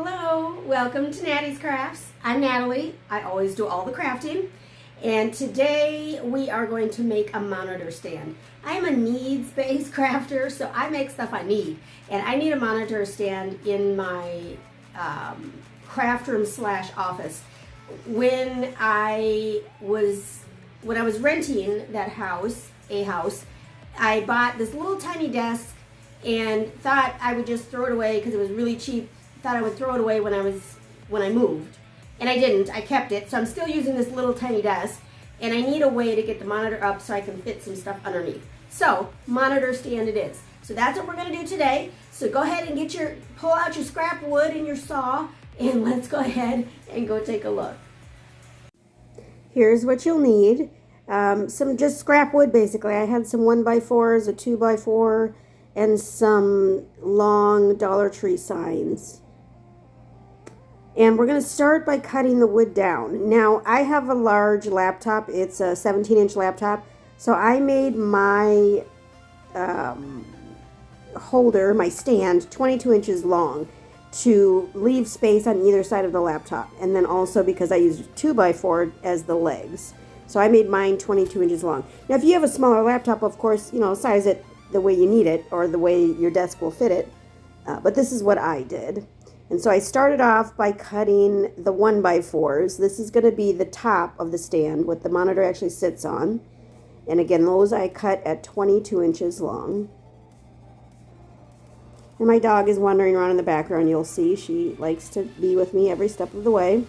Hello, welcome to Nattys Crafts. I'm Natalie. I always do all the crafting. And today we are going to make a monitor stand. I am a needs-based crafter, so I make stuff I need. And I need a monitor stand in my craft room / office. When I was renting that house, I bought this little tiny desk and thought I would just throw it away because it was really cheap. Thought I would throw it away when I moved, and I didn't. I kept it, so I'm still using this little tiny desk, and I need a way to get the monitor up so I can fit some stuff underneath. So monitor stand it is. So that's what we're going to do today. So go ahead and pull out your scrap wood and your saw, and let's go ahead and go take a look. Here's what you'll need. Some just scrap wood basically. I had some 1x4s, a 2x4, and some long Dollar Tree signs. And we're going to start by cutting the wood down. Now, I have a large laptop. It's a 17-inch laptop. So I made my holder, my stand, 22 inches long to leave space on either side of the laptop. And then also because I used 2x4 as the legs. So I made mine 22 inches long. Now, if you have a smaller laptop, of course, size it the way you need it or the way your desk will fit it. But this is what I did. And so I started off by cutting the 1x4s. This is going to be the top of the stand, what the monitor actually sits on. And again, those I cut at 22 inches long. And my dog is wandering around in the background, you'll see. She likes to be with me every step of the way.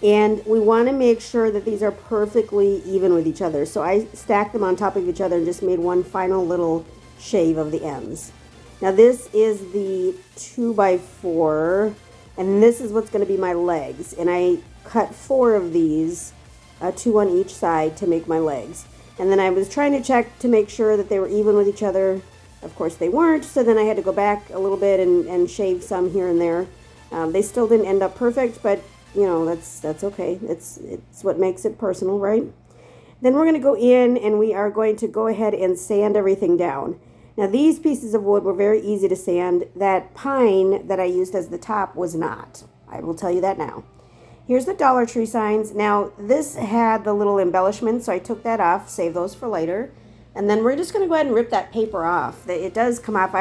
And we want to make sure that these are perfectly even with each other. So I stacked them on top of each other and just made one final little shave of the ends. Now this is the 2x4, and this is what's going to be my legs. And I cut 4 of these, 2 on each side to make my legs. And then I was trying to check to make sure that they were even with each other. Of course they weren't, so then I had to go back a little bit and shave some here and there. They still didn't end up perfect, but that's okay. It's what makes it personal, right? Then we're going to go in and we are going to go ahead and sand everything down. Now these pieces of wood were very easy to sand. That pine that I used as the top was not. I will tell you that now. Here's the Dollar Tree signs. Now this had the little embellishments, so I took that off, save those for later. And then we're just going to go ahead and rip that paper off. It does come off.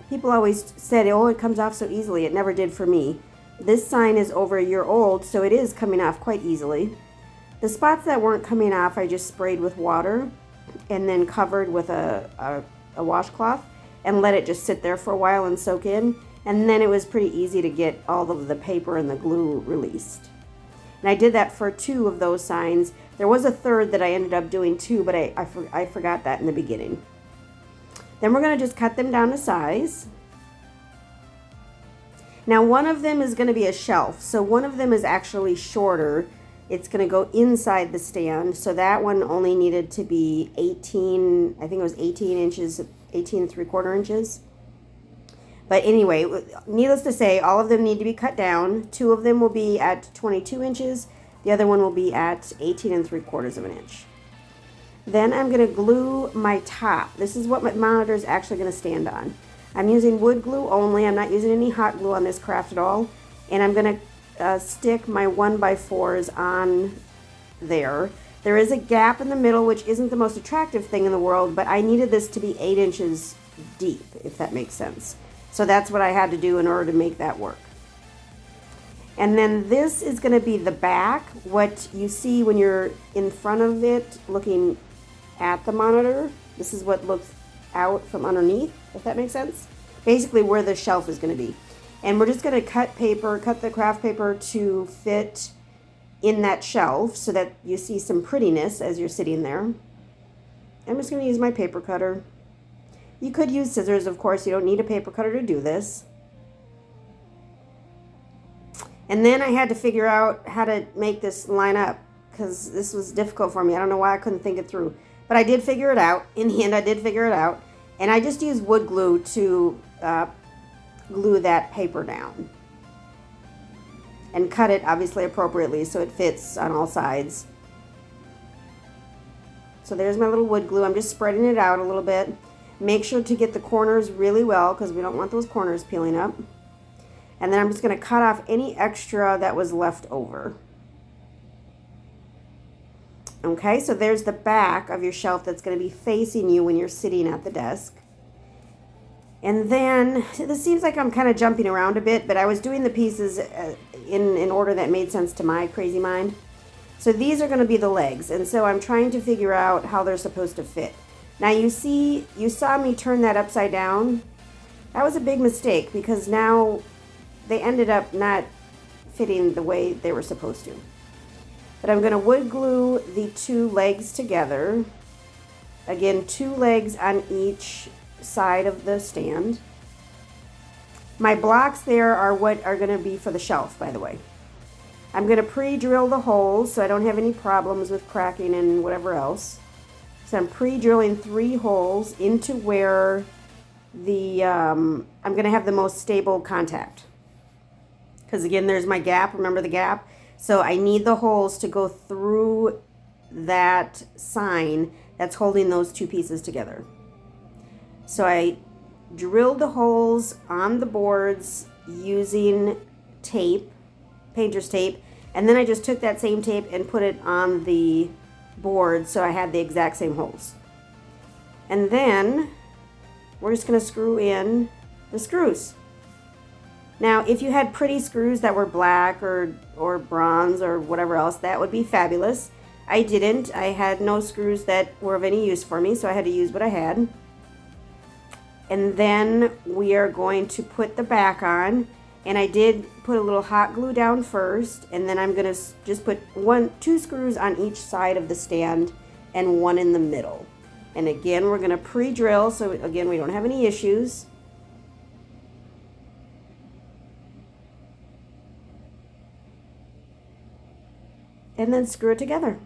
People always said, oh, it comes off so easily. It never did for me. This sign is over a year old, so it is coming off quite easily. The spots that weren't coming off, I just sprayed with water and then covered with a washcloth and let it just sit there for a while and soak in. And then it was pretty easy to get all of the paper and the glue released. And I did that for 2 of those signs. There was a third that I ended up doing too, but I forgot that in the beginning. Then we're going to just cut them down to size. Now one of them is going to be a shelf, so one of them is actually shorter. It's going to go inside the stand, so that one only needed to be 18, I think it was 18 inches, 18 3/4 inches. But anyway, needless to say, all of them need to be cut down. 2 of them will be at 22 inches. The other one will be at 18 3/4 of an inch. Then I'm going to glue my top. This is what my monitor is actually going to stand on. I'm using wood glue only. I'm not using any hot glue on this craft at all. And I'm going to stick my 1x4s on there. There is a gap in the middle, which isn't the most attractive thing in the world, but I needed this to be 8 inches deep, if that makes sense. So that's what I had to do in order to make that work. And then this is going to be the back, what you see when you're in front of it looking at the monitor. This is what looks out from underneath, if that makes sense. Basically where the shelf is going to be. And we're just going to cut the craft paper to fit in that shelf so that you see some prettiness as you're sitting there. I'm just going to use my paper cutter. You could use scissors, of course. You don't need a paper cutter to do this. And then I had to figure out how to make this line up because this was difficult for me. I don't know why I couldn't think it through. But I did figure it out. In the end, I did figure it out. And I just used wood glue to glue that paper down. And cut it, obviously, appropriately so it fits on all sides. So there's my little wood glue. I'm just spreading it out a little bit. Make sure to get the corners really well because we don't want those corners peeling up. And then I'm just going to cut off any extra that was left over. Okay, so there's the back of your shelf that's going to be facing you when you're sitting at the desk. And then, this seems like I'm kind of jumping around a bit, but I was doing the pieces in order that made sense to my crazy mind. So these are going to be the legs, and so I'm trying to figure out how they're supposed to fit. Now you saw me turn that upside down. That was a big mistake because now they ended up not fitting the way they were supposed to. But I'm going to wood glue the two legs together. Again, two legs on each side of the stand. My blocks there are what are going to be for the shelf, by the way. I'm going to pre-drill the holes so I don't have any problems with cracking and whatever else. So I'm pre-drilling 3 holes into where the I'm going to have the most stable contact. Because again, there's my gap. Remember the gap? So I need the holes to go through that sign that's holding those two pieces together. So I drilled the holes on the boards using tape, painter's tape, and then I just took that same tape and put it on the board so I had the exact same holes. And then we're just going to screw in the screws. Now, if you had pretty screws that were black or bronze or whatever else, that would be fabulous. I didn't. I had no screws that were of any use for me, so I had to use what I had. And then we are going to put the back on. And I did put a little hot glue down first, and then I'm going to just put 2 screws on each side of the stand and 1 in the middle. And again, we're going to pre-drill, so again, we don't have any issues. And then screw it together.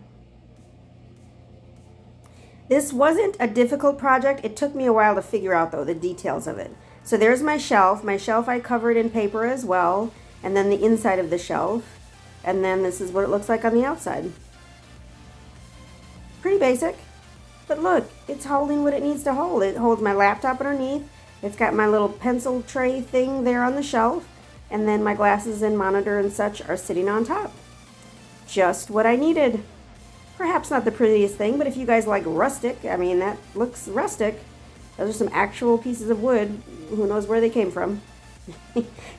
This wasn't a difficult project. It took me a while to figure out, though, the details of it. So there's my shelf. My shelf I covered in paper as well, and then the inside of the shelf. And then this is what it looks like on the outside. Pretty basic, but look, it's holding what it needs to hold. It holds my laptop underneath. It's got my little pencil tray thing there on the shelf, and then my glasses and monitor and such are sitting on top. Just what I needed. Perhaps not the prettiest thing, but if you guys like rustic, I mean, that looks rustic. Those are some actual pieces of wood. Who knows where they came from.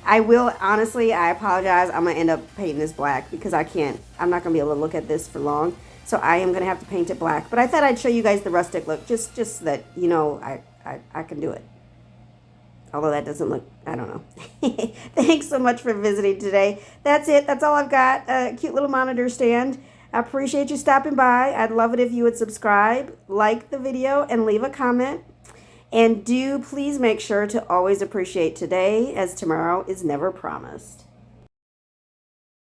I will, honestly, I apologize. I'm going to end up painting this black because I'm not going to be able to look at this for long. So I am going to have to paint it black. But I thought I'd show you guys the rustic look, just so that, you know, I can do it. Although that doesn't look, I don't know. Thanks so much for visiting today. That's it. That's all I've got. A cute little monitor stand. I appreciate you stopping by. I'd love it if you would subscribe, like the video, and leave a comment. And do please make sure to always appreciate today, as tomorrow is never promised.